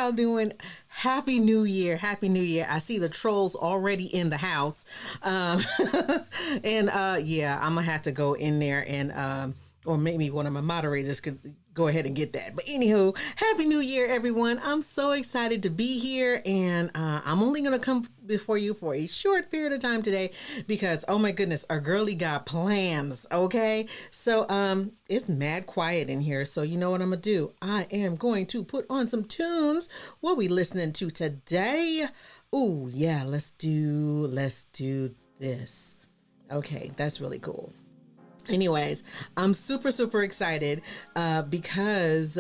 y'all doing? Happy New Year. Happy New Year. I see the trolls already in the house. Um, and yeah, I'm going to have to go in there and, or maybe one of my moderators could go ahead and get that. But anywho, Happy New Year, everyone. I'm so excited to be here. And I'm only going to come before you for a short period of time today because, oh my goodness, our girly got plans. Okay. So it's mad quiet in here. So you know what I'm going to do? I am going to put on some tunes. What we listening to today? Oh yeah, let's do this. Okay, that's really cool. Anyways, I'm super excited because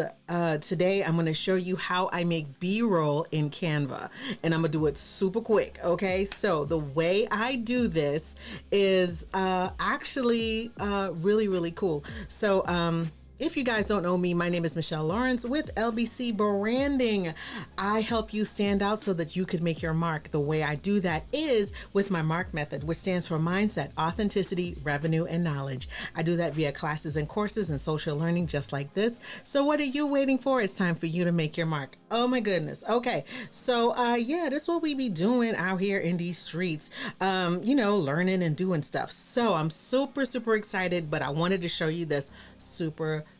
today I'm going to show you how I make B-roll in Canva, and I'm going to do it super quick. Okay, so the way I do this is actually really cool. So if you guys don't know me, my name is Michelle Lawrence with LBC Branding. I help you stand out so that you could make your mark. The way I do that is with my MARK method, which stands for Mindset, Authenticity, Revenue, and Knowledge. I do that via classes and courses and social learning just like this. So what are you waiting for? It's time for you to make your mark. Oh my goodness. Okay. So yeah, that's what we be doing out here in these streets, you know, learning and doing stuff. So I'm super excited, but I wanted to show you this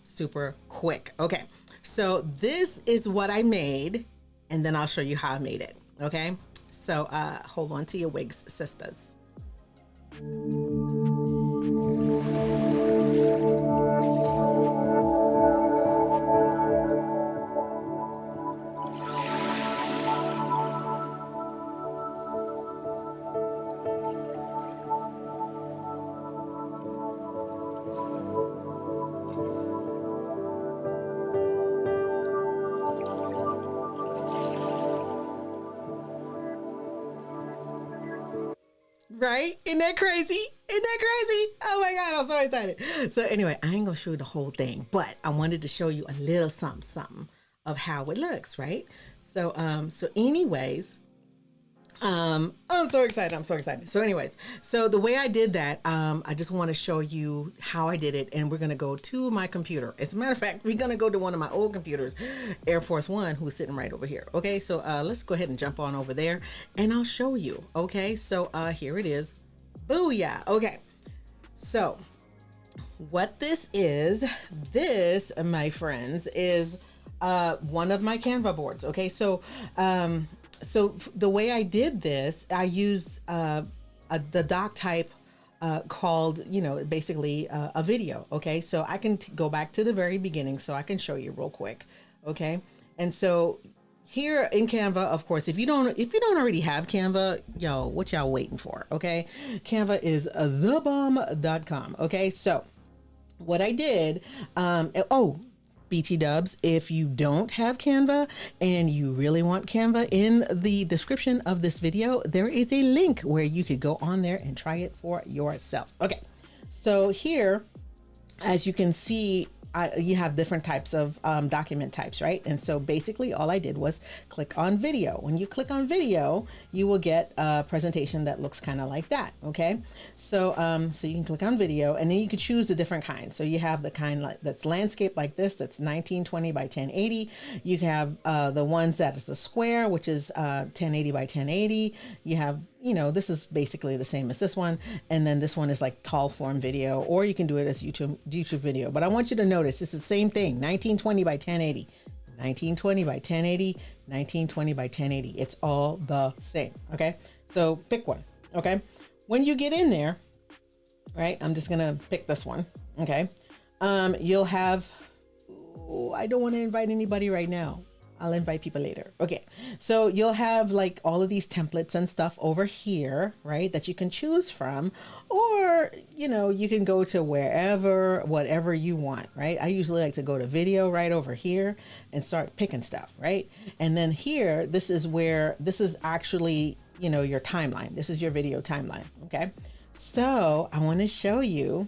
super quick. Okay, so this is what I made, and then I'll show you how I made it. Okay, so hold on to your wigs, sisters. Right? Isn't that crazy? Isn't that crazy? Oh my God, I'm so excited. So anyway, I ain't gonna show you the whole thing, but I wanted to show you a little something of how it looks, right? So so anyways, I'm so excited. I'm so excited. So anyways, so the way I did that, I just want to show you how I did it. And we're going to go to my computer. As a matter of fact, we're going to go to one of my old computers, Air Force One, who's sitting right over here. Okay. So, let's go ahead and jump on over there and I'll show you. Okay. So, here it is. Booyah. Okay. So what this, my friends, is, one of my Canva boards. Okay. So, so the way I did this, I used the doc type called, you know, basically a video. Okay, so I can go back to the very beginning so I can show you real quick. Okay, and so here in Canva, of course, if you don't already have Canva, yo, what y'all waiting for? Okay, Canva is thebomb.com. Okay, so what I did, BT dubs, if you don't have Canva and you really want Canva, in the description of this video, there is a link where you could go on there and try it for yourself. Okay, so here, as you can see, you have different types of document types, right? And so basically all I did was click on video. When you click on video, you will get a presentation that looks kind of like that. Okay, so so you can click on video and then you can choose the different kinds. So you have the kind that's landscape like this, that's 1920 by 1080. You have the ones that is the square, which is 1080 by 1080. You have, you know, this is basically the same as this one. And then this one is like tall form video, or you can do it as YouTube video. But I want you to notice this is the same thing, 1920 by 1080, 1920 by 1080, 1920 by 1080. It's all the same. Okay, so pick one. Okay, when you get in there, right, I'm just gonna pick this one. Okay, you'll have, I don't want to invite anybody right now. I'll invite people later. Okay, so you'll have like all of these templates and stuff over here, right, that you can choose from, or, you know, you can go to whatever you want, right? I usually like to go to video right over here and start picking stuff, right? And then here, this is actually, you know, your timeline. This is your video timeline. Okay, so I want to show you,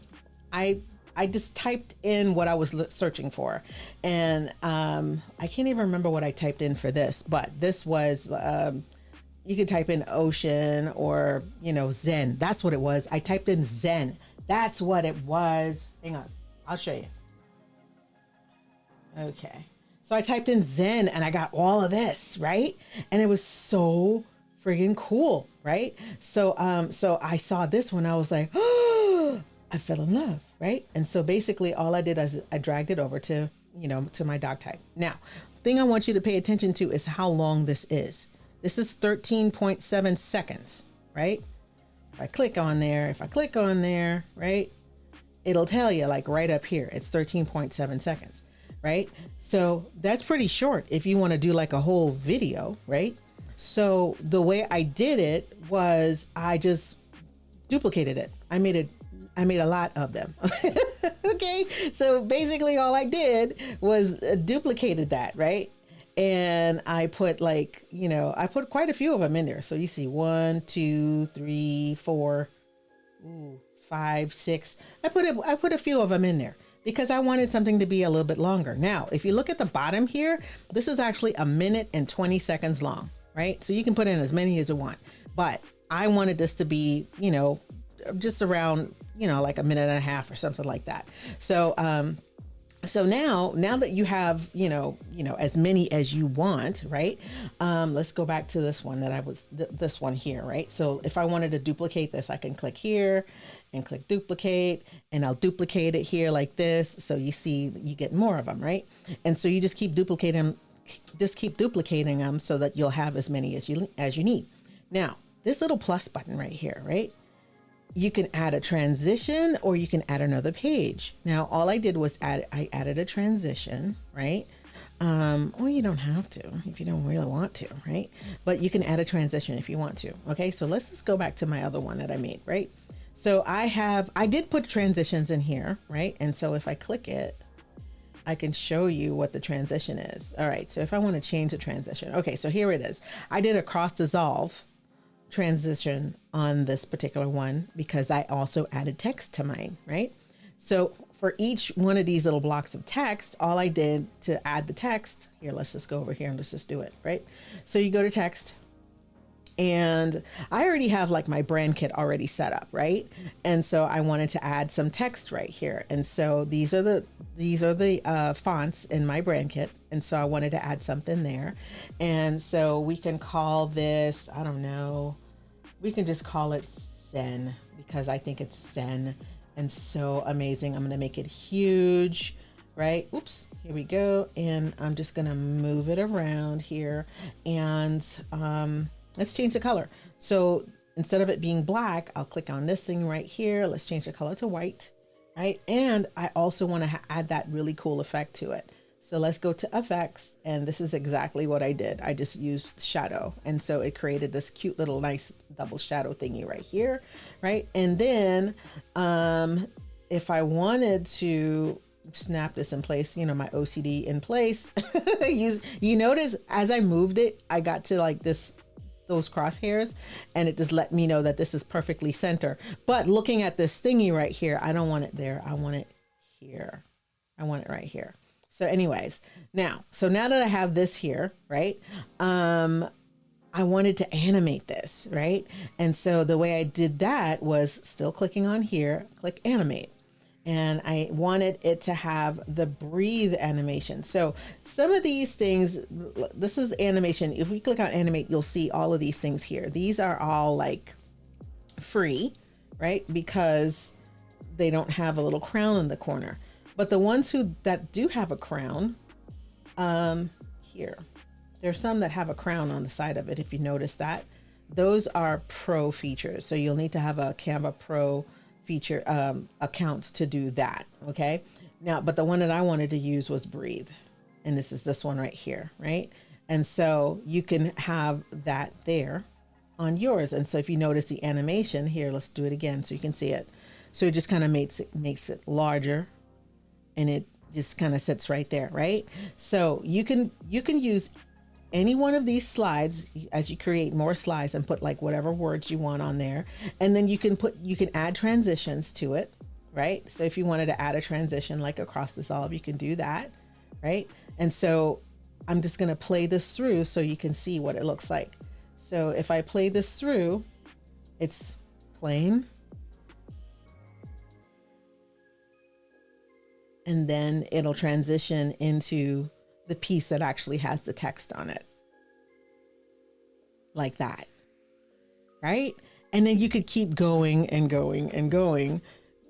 I just typed in what I was searching for, and I can't even remember what I typed in for this, but this was, you could type in ocean or, you know, Zen. That's what it was. I typed in Zen. That's what it was. Hang on, I'll show you. Okay, So I typed in Zen and I got all of this, right? And it was so friggin' cool, right? So I saw this one, I was like, oh, I fell in love, right? And so basically all I did is I dragged it over to, to my doc type. Now, the thing I want you to pay attention to is how long this is. This is 13.7 seconds, right? If I click on there, right? It'll tell you like right up here, it's 13.7 seconds, right? So that's pretty short if you want to do like a whole video, right? So the way I did it was I just duplicated it. I made a lot of them. Okay. So basically all I did was duplicated that, right? And I put like, I put quite a few of them in there. So you see 1, 2, 3, 4, 5, 6. I put a few of them in there because I wanted something to be a little bit longer. Now, if you look at the bottom here, this is actually 1 minute and 20 seconds long, right? So you can put in as many as you want, but I wanted this to be, just around, like 1.5 minutes or something like that. So, so now that you have, as many as you want, right? Let's go back to this one that this one here, right? So if I wanted to duplicate this, I can click here and click duplicate, and I'll duplicate it here like this. So you see, you get more of them, right? And so you just keep duplicating them so that you'll have as many as you need. Now, this little plus button right here, right? You can add a transition or you can add another page. Now, all I did was I added a transition, right? Or you don't have to if you don't really want to, right? But you can add a transition if you want to. Okay, so let's just go back to my other one that I made, right? So I did put transitions in here, right? And so if I click it, I can show you what the transition is. All right, so if I want to change the transition, okay, so here it is. I did a cross dissolve transition on this particular one because I also added text to mine, right? So for each one of these little blocks of text, all I did to add the text here, let's just go over here and let's just do it, right? So you go to text, and I already have like my brand kit already set up, right? And so I wanted to add some text right here. And so these are the fonts in my brand kit. And so I wanted to add something there. And so we can call this, I don't know, we can just call it Zen because I think it's Zen and so amazing. I'm going to make it huge, right? Oops, here we go. And I'm just going to move it around here, and let's change the color. So instead of it being black, I'll click on this thing right here. Let's change the color to white, right? And I also want to add that really cool effect to it. So let's go to effects, and this is exactly what I did. I just used shadow. And so it created this cute little nice double shadow thingy right here, right? And then if I wanted to snap this in place, my OCD in place, you notice as I moved it, I got to like those crosshairs, and it just let me know that this is perfectly center. But looking at this thingy right here, I don't want it there. I want it here. I want it right here. So anyways, now that I have this here, right? I wanted to animate this, right? And so the way I did that was still clicking on here, click animate. And I wanted it to have the breathe animation. So some of these things, this is animation. If we click on animate, you'll see all of these things here. These are all like free, right? Because they don't have a little crown in the corner. But the ones that do have a crown, here, there's some that have a crown on the side of it. If you notice that, those are pro features. So you'll need to have a Canva Pro feature account to do that. Okay. Now, but the one that I wanted to use was breathe. And this is this one right here. Right. And so you can have that there on yours. And so if you notice the animation here, let's do it again so you can see it. So it just kind of makes it larger, and it just kind of sits right there. Right. So you can use any one of these slides as you create more slides and put like whatever words you want on there. And then you can add transitions to it, right? So if you wanted to add a transition like across dissolve, you can do that, right? And so I'm just going to play this through so you can see what it looks like. So if I play this through, it's plain. And then it'll transition into the piece that actually has the text on it, like that, right? And then you could keep going and going and going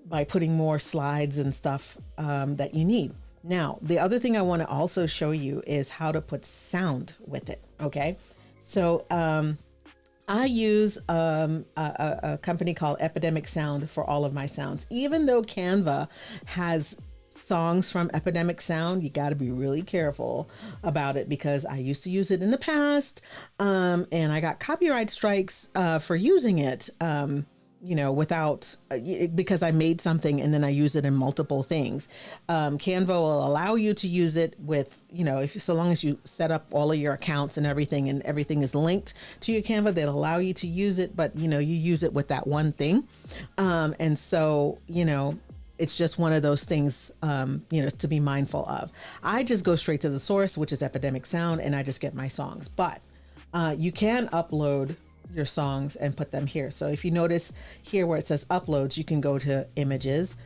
by putting more slides and stuff that you need. Now, the other thing I want to also show you is how to put sound with it. Okay. So I use a company called Epidemic Sound for all of my sounds. Even though Canva has songs from Epidemic Sound, you got to be really careful about it, because I used to use it in the past, and I got copyright strikes for using it. Without, because I made something and then I use it in multiple things. Canva will allow you to use it with, so long as you set up all of your accounts and everything is linked to your Canva, they'll allow you to use it, but you use it with that one thing. And so, it's just one of those things, to be mindful of. I just go straight to the source, which is Epidemic Sound, and I just get my songs. But you can upload your songs and put them here. So if you notice here where it says uploads, you can go to images,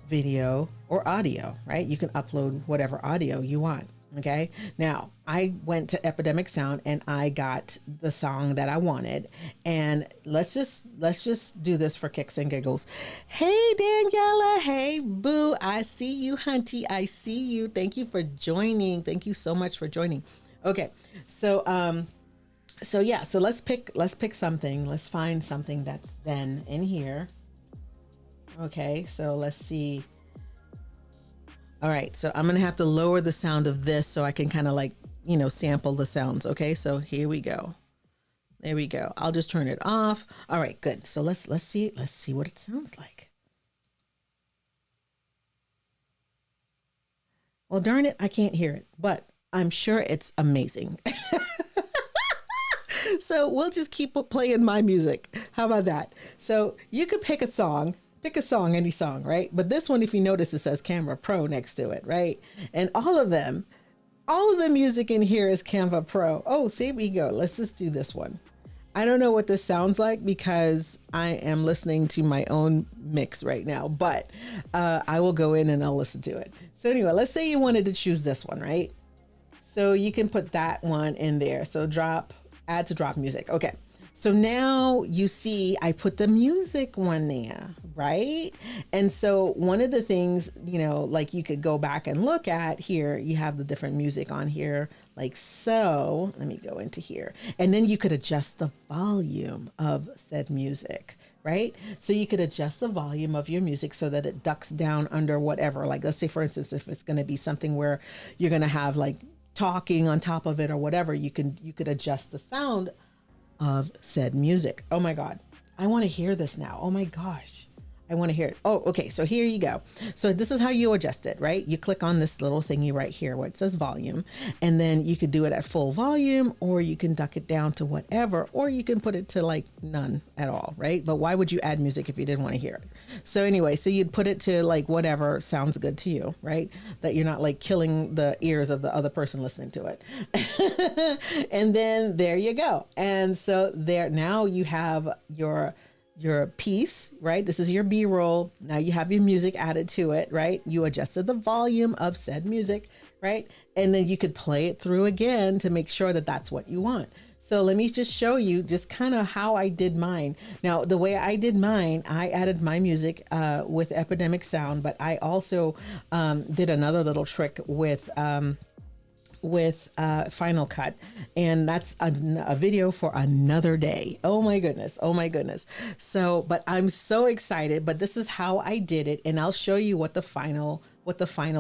video, or audio, right? You can upload whatever audio you want. Okay. Now I went to Epidemic Sound and I got the song that I wanted. And let's just do this for kicks and giggles. Hey, Daniela. Hey, boo. I see you, hunty. I see you. Thank you for joining. Thank you so much for joining. Okay. So let's pick something. Let's find something that's Zen in here. Okay, so let's see. All right, so I'm gonna have to lower the sound of this so I can kind of sample the sounds. Okay, so here we go. There we go. I'll just turn it off. All right, good. So let's see what it sounds like. Well, darn it, I can't hear it, but I'm sure it's amazing. So we'll just keep playing my music. How about that? So you could pick a song, any song, right? But this one, if you notice, it says Canva Pro next to it, right? And all of the music in here is Canva Pro. Oh, see, we go. Let's just do this one. I don't know what this sounds like because I am listening to my own mix right now, but I will go in and I'll listen to it. So anyway, let's say you wanted to choose this one, right? So you can put that one in there. So add to drop music. Okay. So now you see I put the music one there, right? And so one of the things, like you could go back and look at here, you have the different music on here, like so. Let me go into here. And then you could adjust the volume of said music, right? So you could adjust the volume of your music so that it ducks down under whatever. Like, let's say, for instance, if it's going to be something where you're going to have like talking on top of it or whatever, you could adjust the sound of said music. Oh my God. I want to hear this now. Oh my gosh. I want to hear it. Oh, okay. So here you go. So this is how you adjust it, right? You click on this little thingy right here where it says volume, and then you could do it at full volume, or you can duck it down to whatever, or you can put it to like none at all, right? But why would you add music if you didn't want to hear it? So anyway, so you'd put it to like whatever sounds good to you, right? That you're not like killing the ears of the other person listening to it. And then there you go. And so there, now you have your piece, right? This is your B-roll. Now you have your music added to it, right? You adjusted the volume of said music, right? And then you could play it through again to make sure that that's what you want. So let me just show you just kind of how I did mine. Now, the way I did mine, I added my music with Epidemic Sound, but I also did another little trick with Final Cut, and that's a video for another day. Oh my goodness. So, but I'm so excited, but this is how I did it, and I'll show you what the final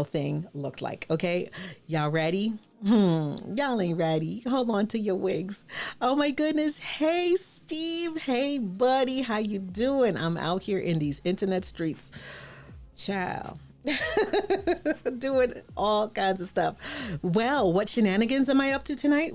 thing looked like. Okay, y'all ready? Y'all ain't ready. Hold on to your wigs. Oh my goodness. Hey Steve. Hey buddy, how you doing? I'm out here in these internet streets, child. Doing all kinds of stuff. Well, what shenanigans am I up to tonight?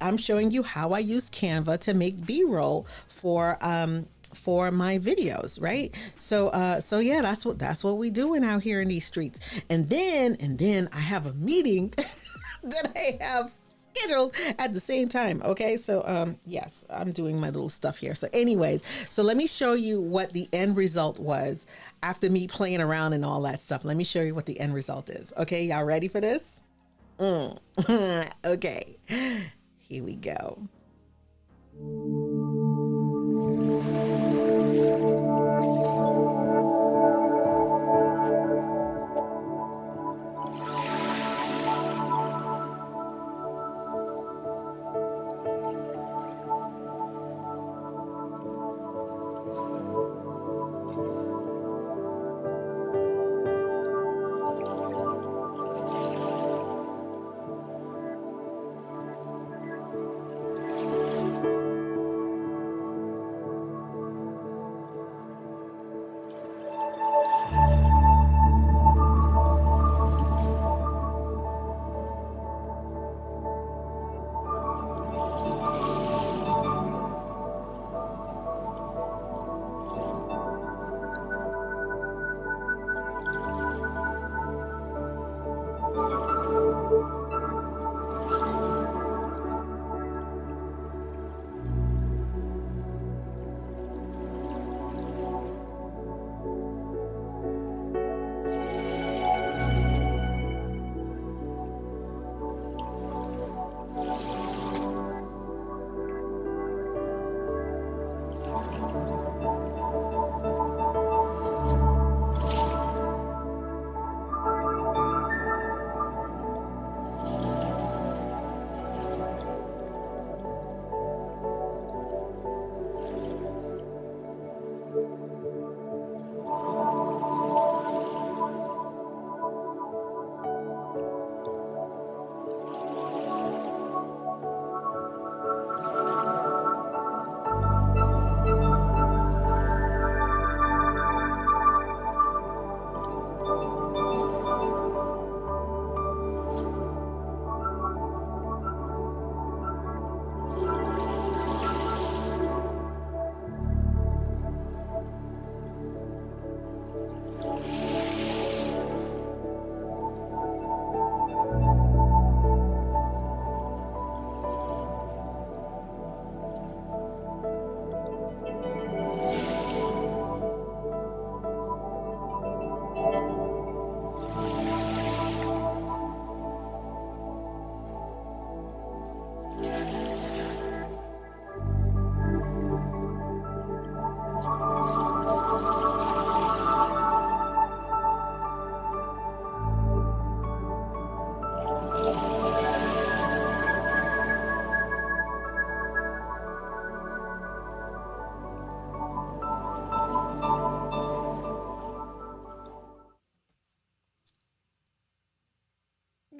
I'm showing you how I use Canva to make B-roll for my videos, right? So yeah, that's what we doing out here in these streets. And then I have a meeting that I have scheduled at the same time. Okay. So, yes, I'm doing my little stuff here. So anyways, so let me show you what the end result was after me playing around and all that stuff. Let me show you what the end result is. Okay. Y'all ready for this? Okay, here we go.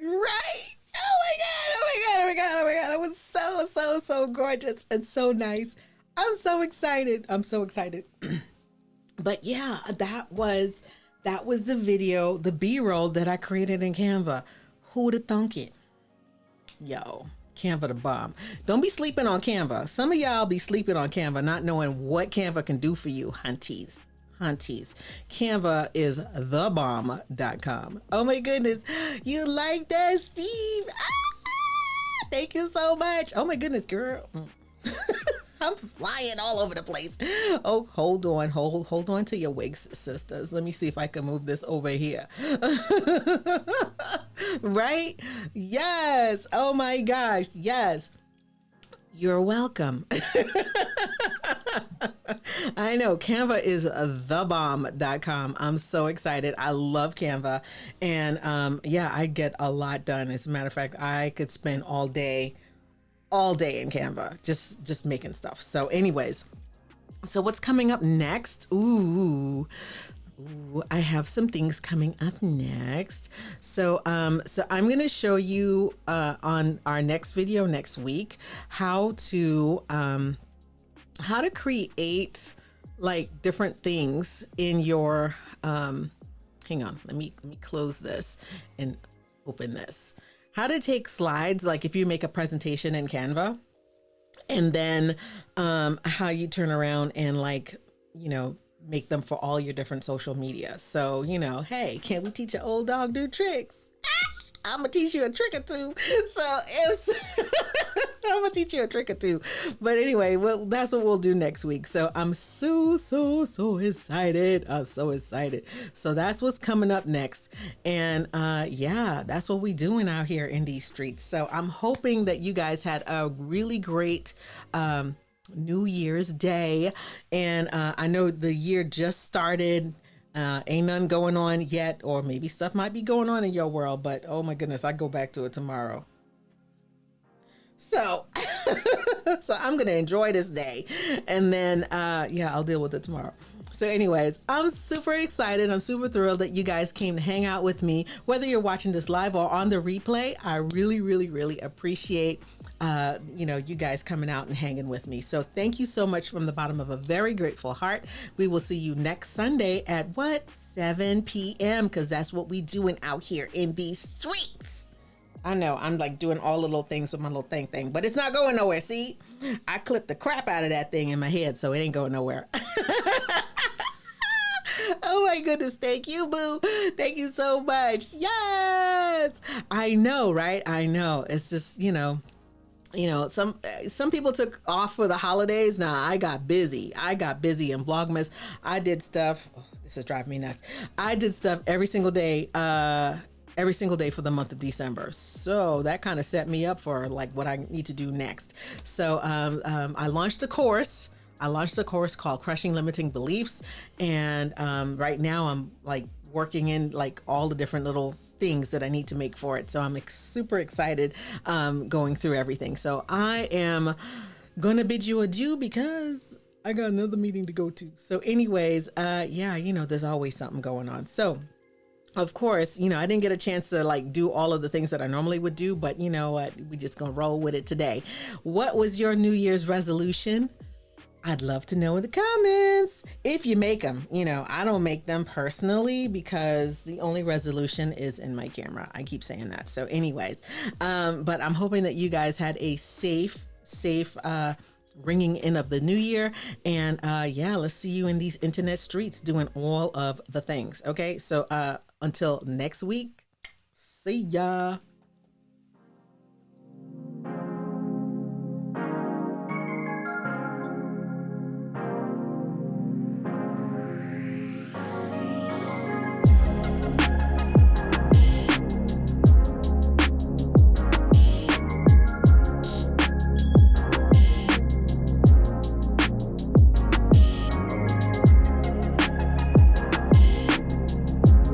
Right. Oh my God. Oh my God. Oh my God. Oh my God. It was so gorgeous and so nice. I'm so excited. I'm so excited. But yeah, that was the video, the B-roll that I created in Canva. Who'd have thunk it? Yo, Canva the bomb. Don't be sleeping on Canva. Some of y'all be sleeping on Canva, not knowing what Canva can do for you, hunties. Hunties. Canva is thebomb.com. Oh my goodness. You like that, Steve? Thank you so much. Oh my goodness, girl. I'm flying all over the place. Oh, hold on to your wigs, sisters. Let me see if I can move this over here. Right? Yes. Oh my gosh. Yes. You're welcome. I know Canva is thebomb.com. I'm so excited. I love Canva. And yeah, I get a lot done. As a matter of fact, I could spend all day in Canva, just making stuff. So anyways, so what's coming up next? Ooh, I have some things coming up next. So I'm going to show you on our next video next week how to create like different things in your hang on, let me close this and open this. How to take slides, like if you make a presentation in Canva, and then how you turn around and like, make them for all your different social media. So, hey, can't we teach an old dog new tricks? I'm gonna teach you a trick or two. So I'm gonna teach you a trick or two. But anyway, well, that's what we'll do next week. So I'm so excited. I'm so excited. So that's what's coming up next. And yeah, that's what we're doing out here in these streets. So I'm hoping that you guys had a really great New Year's Day. And I know the year just started. Ain't nothing going on yet, or maybe stuff might be going on in your world, but oh my goodness, I go back to it tomorrow. So, so I'm going to enjoy this day, and then, yeah, I'll deal with it tomorrow. So anyways, I'm super excited. I'm super thrilled that you guys came to hang out with me, whether you're watching this live or on the replay. I really appreciate, you guys coming out and hanging with me. So thank you so much from the bottom of a very grateful heart. We will see you next Sunday at 7 p.m. because that's what we doing out here in these streets. I know I'm like doing all the little things with my little thing, but it's not going nowhere. See, I clipped the crap out of that thing in my head, so it ain't going nowhere. Oh my goodness. Thank you, boo. Thank you so much. Yes. I know, right? I know. It's just, some people took off for the holidays. Nah, I got busy. in Vlogmas. I did stuff. Oh, this is driving me nuts. I did stuff every single day for the month of December. So that kind of set me up for like what I need to do next. So I launched a course. Called Crushing Limiting Beliefs. And right now I'm like working in like all the different little things that I need to make for it. So I'm super excited going through everything. So I am going to bid you adieu because I got another meeting to go to. So anyways, there's always something going on. So of course, I didn't get a chance to like do all of the things that I normally would do, but you know what? We just gonna roll with it today. What was your New Year's resolution? I'd love to know in the comments if you make them. I don't make them personally because the only resolution is in my camera. I keep saying that. So anyways, but I'm hoping that you guys had a safe ringing in of the new year. And let's see you in these internet streets doing all of the things. Okay. So until next week, see ya.